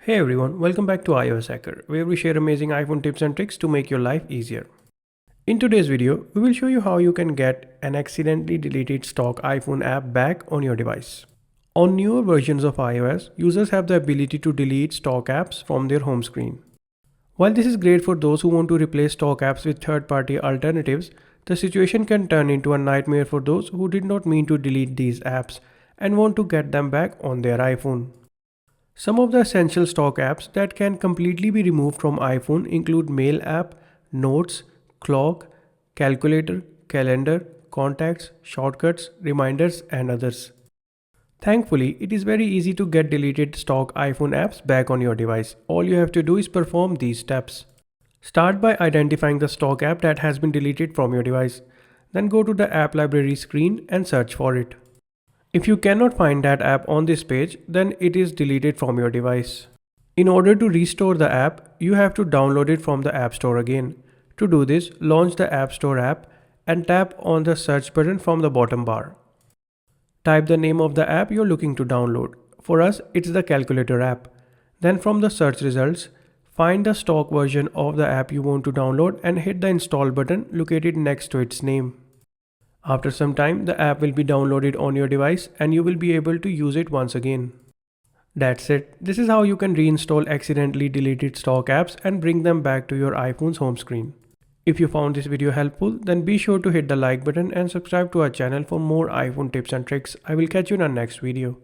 Hey everyone, welcome back to iOS Hacker, where we share amazing iPhone tips and tricks to make your life easier. In today's video, we will show you how you can get an accidentally deleted stock iPhone app back on your device. On newer versions of iOS, users have the ability to delete stock apps from their home screen. While this is great for those who want to replace stock apps with third-party alternatives, the situation can turn into a nightmare for those who did not mean to delete these apps and want to get them back on their iPhone. Some of the essential stock apps that can completely be removed from iPhone include Mail app, Notes, Clock, Calculator, Calendar, Contacts, Shortcuts, Reminders, and others. Thankfully, it is very easy to get deleted stock iPhone apps back on your device. All you have to do is perform these steps. Start by identifying the stock app that has been deleted from your device. Then go to the app library screen and search for it. If you cannot find that app on this page, then it is deleted from your device. In order to restore the app, you have to download it from the App Store again. To do this, launch the App Store app and tap on the search button from the bottom bar. Type the name of the app you're looking to download. For us, it's the Calculator app. Then from the search results, find the stock version of the app you want to download and hit the install button located next to its name. After some time, the app will be downloaded on your device and you will be able to use it once again. That's it. This is how you can reinstall accidentally deleted stock apps and bring them back to your iPhone's home screen. If you found this video helpful, then be sure to hit the like button and subscribe to our channel for more iPhone tips and tricks. I will catch you in our next video.